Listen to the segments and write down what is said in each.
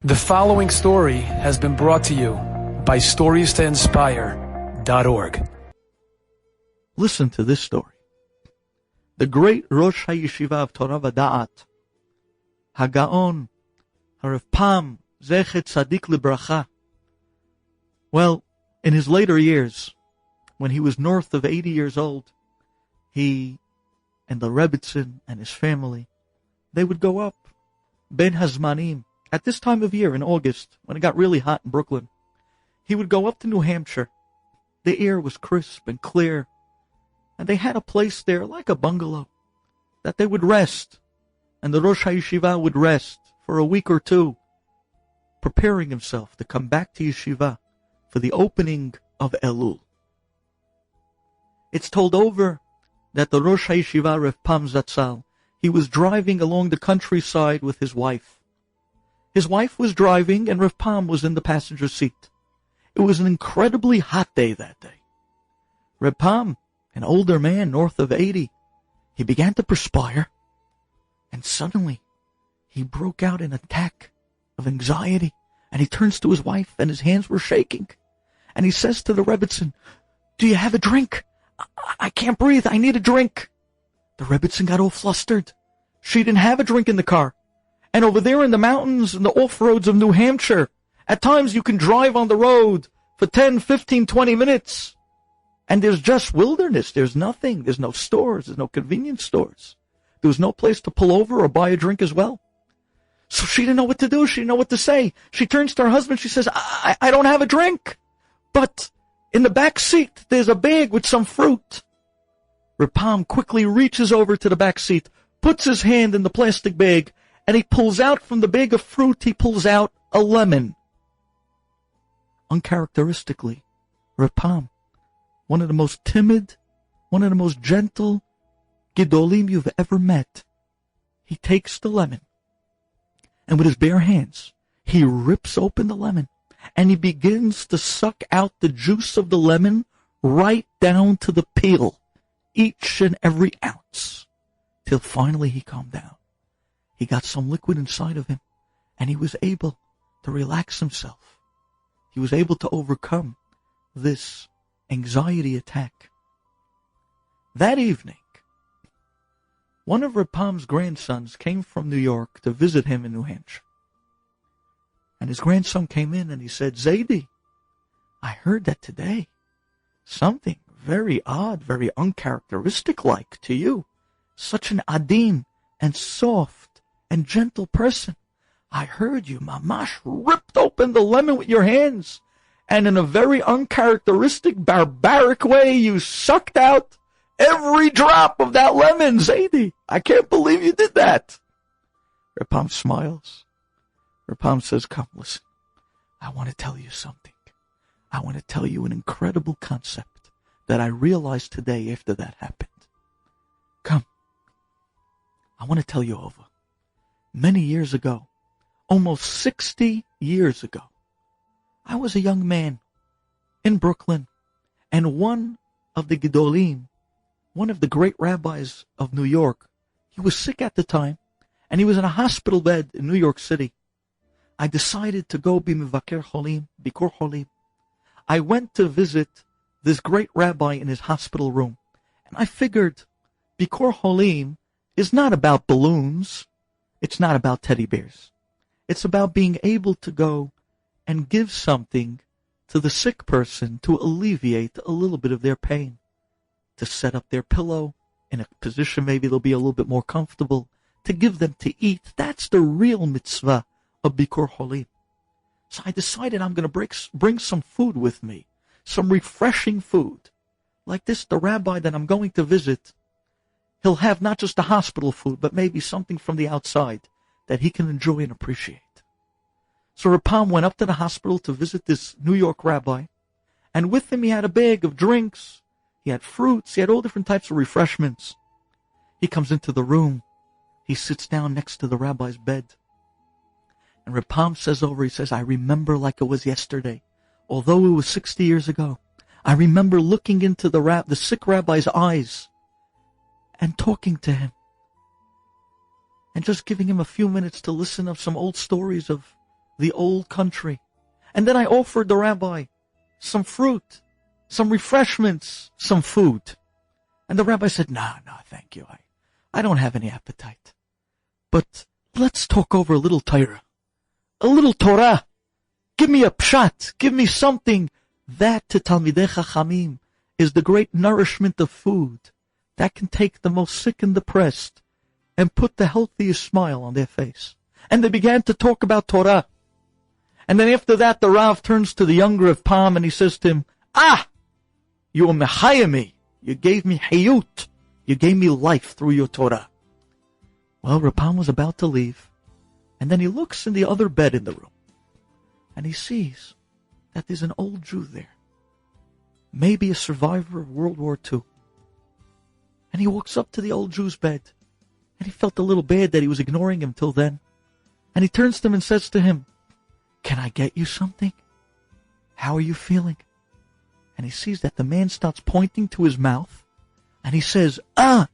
The following story has been brought to you by StoriesToInspire.org. Listen to this story. The great Rosh HaYeshiva of Torah V'Da'at, Hagaon, Harav Pam, Zechet Tzadik Libracha. Well, in his later years, when he was north of 80 years old, he and the Rebbitzin and his family, they would go up, Ben Hazmanim, at this time of year in August, when it got really hot in Brooklyn. He would go up to New Hampshire. The air was crisp and clear, and they had a place there like a bungalow that they would rest, and the Rosh HaYeshiva would rest for a week or two, preparing himself to come back to Yeshiva for the opening of Elul. It's told over that the Rosh HaYeshiva, Rav Pam Zatzal, he was driving along the countryside with his wife. His wife was driving and Rav Pam was in the passenger seat. It was an incredibly hot day that day. Rav Pam, an older man north of 80, he began to perspire, and suddenly he broke out in an attack of anxiety, and he turns to his wife and his hands were shaking, and he says to the Rebbitzin, "Do you have a drink? I can't breathe. I need a drink." The Rebbitzin got all flustered. She didn't have a drink in the car. And over there in the mountains and the off-roads of New Hampshire, at times you can drive on the road for 10, 15, 20 minutes. And there's just wilderness. There's nothing. There's no stores. There's no convenience stores. There was no place to pull over or buy a drink as well. So she didn't know what to do. She didn't know what to say. She turns to her husband. She says, I don't have a drink. But in the back seat, there's a bag with some fruit. Rav Pam quickly reaches over to the back seat, puts his hand in the plastic bag, and he pulls out from the bag of fruit, he pulls out a lemon. Uncharacteristically, Rav Pam, one of the most timid, one of the most gentle Gedolim you've ever met, he takes the lemon, and with his bare hands, he rips open the lemon, and he begins to suck out the juice of the lemon right down to the peel, each and every ounce, till finally he calmed down. He got some liquid inside of him, and he was able to relax himself. He was able to overcome this anxiety attack. That evening, one of Rav Pam's grandsons came from New York to visit him in New Hampshire. And his grandson came in and he said, "Zaidi, I heard that today something very odd, very uncharacteristic-like to you. Such an adin and soft and gentle person. I heard you, mamash, ripped open the lemon with your hands, and in a very uncharacteristic, barbaric way, you sucked out every drop of that lemon, Zaidi. I can't believe you did that." Rav Pam smiles. Rav Pam says, "Come, listen. I want to tell you something. I want to tell you an incredible concept that I realized today after that happened. Come. I want to tell you over. Many years ago, almost 60 years ago, I was a young man in Brooklyn, and one of the Gedolim, one of the great rabbis of New York, he was sick at the time, and he was in a hospital bed in New York City. I decided to go be Mevaker Cholim, Bikur Cholim. I went to visit this great rabbi in his hospital room, and I figured Bikur Cholim is not about balloons. It's not about teddy bears. It's about being able to go and give something to the sick person to alleviate a little bit of their pain, to set up their pillow in a position maybe they'll be a little bit more comfortable, to give them to eat. That's the real mitzvah of Bikur Cholim. So I decided I'm going to bring some food with me, some refreshing food. Like this, the rabbi that I'm going to visit, he'll have not just the hospital food, but maybe something from the outside that he can enjoy and appreciate. So Rav Pam went up to the hospital to visit this New York rabbi, and with him he had a bag of drinks, he had fruits, he had all different types of refreshments. He comes into the room, he sits down next to the rabbi's bed, and Rav Pam says over, he says, "I remember like it was yesterday, although it was 60 years ago. I remember looking into the sick rabbi's eyes, and talking to him, and just giving him a few minutes to listen of some old stories of the old country. And then I offered the rabbi some fruit, some refreshments, some food. And the rabbi said, no, thank you. I don't have any appetite. But let's talk over a little Torah. A little Torah. Give me a pshat. Give me something. That to Talmidei Chachamim is the great nourishment of food that can take the most sick and depressed and put the healthiest smile on their face. And they began to talk about Torah. And then after that, the Rav turns to the younger of Palm and he says to him, you were mechayah me. You gave me hayut. You gave me life through your Torah. Well, Rapam was about to leave. And then he looks in the other bed in the room. And he sees that there's an old Jew there. Maybe a survivor of World War II. And he walks up to the old Jew's bed. And he felt a little bad that he was ignoring him till then. And he turns to him and says to him, can I get you something? How are you feeling? And he sees that the man starts pointing to his mouth. And he says, Rapam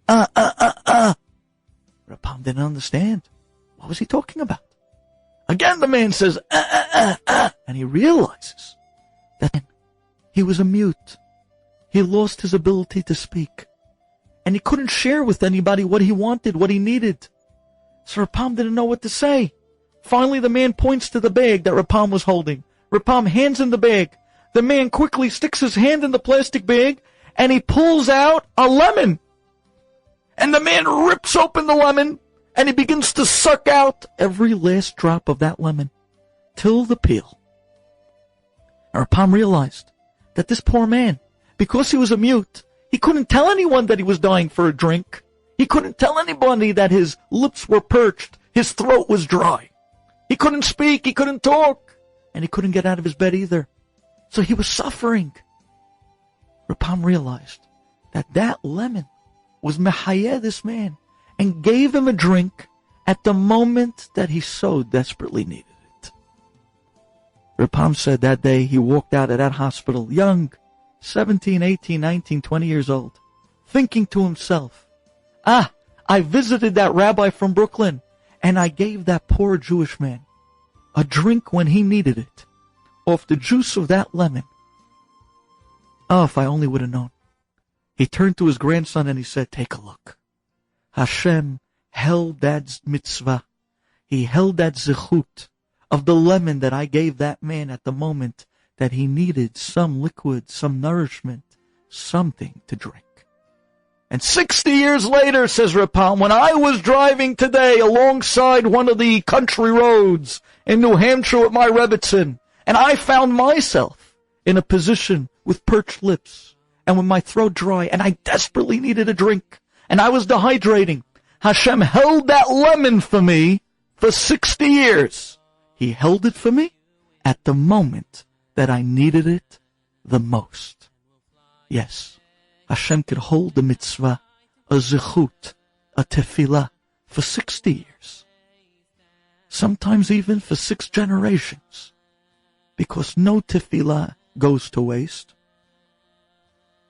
didn't understand. What was he talking about? Again the man says, And he realizes that he was a mute. He lost his ability to speak. And he couldn't share with anybody what he wanted, what he needed. So Rapam didn't know what to say. Finally, the man points to the bag that Rapam was holding. Rapam hands him the bag. The man quickly sticks his hand in the plastic bag, and he pulls out a lemon. And the man rips open the lemon, and he begins to suck out every last drop of that lemon, till the peel. And Rapam realized that this poor man, because he was a mute, he couldn't tell anyone that he was dying for a drink. He couldn't tell anybody that his lips were parched, his throat was dry. He couldn't speak, he couldn't talk, and he couldn't get out of his bed either. So he was suffering. Rapam realized that that lemon was mechayeh this man and gave him a drink at the moment that he so desperately needed it. Rapam said that day he walked out of that hospital young, 17, 18, 19, 20 years old, thinking to himself, I visited that rabbi from Brooklyn, and I gave that poor Jewish man a drink when he needed it, off the juice of that lemon. If I only would have known. He turned to his grandson and he said, take a look. Hashem held that mitzvah. He held that zechut of the lemon that I gave that man at the moment that he needed some liquid, some nourishment, something to drink. And 60 years later, says Rapam, when I was driving today alongside one of the country roads in New Hampshire with my Rebbitzin, and I found myself in a position with parched lips and with my throat dry, and I desperately needed a drink, and I was dehydrating. Hashem held that lemon for me for 60 years. He held it for me at the moment that I needed it the most. Yes. Hashem could hold the mitzvah, a zechut, a tefillah, for 60 years. Sometimes even for 6 generations. Because no tefillah goes to waste.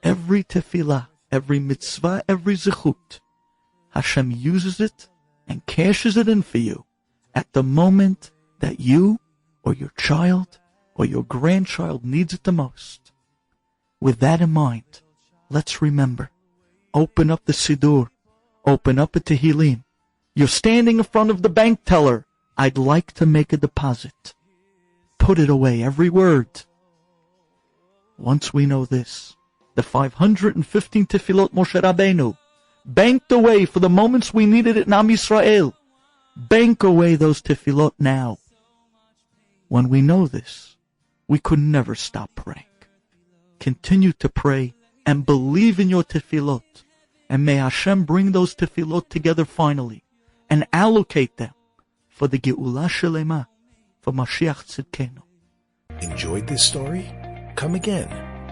Every tefillah, every mitzvah, every zechut, Hashem uses it and cashes it in for you at the moment that you or your child or your grandchild needs it the most. With that in mind, let's remember, open up the Siddur, open up a Tehillim. You're standing in front of the bank teller. I'd like to make a deposit. Put it away, every word. Once we know this, the 515 Tefillot Moshe Rabbeinu, banked away for the moments we needed it in Am Yisrael. Bank away those Tefillot now. When we know this, we could never stop praying. Continue to pray and believe in your tefillot. And may Hashem bring those tefillot together finally and allocate them for the Geula Shelema, for Mashiach Tzidkenu. Enjoyed this story? Come again.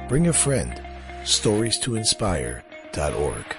Bring a friend. StoriesToInspire.org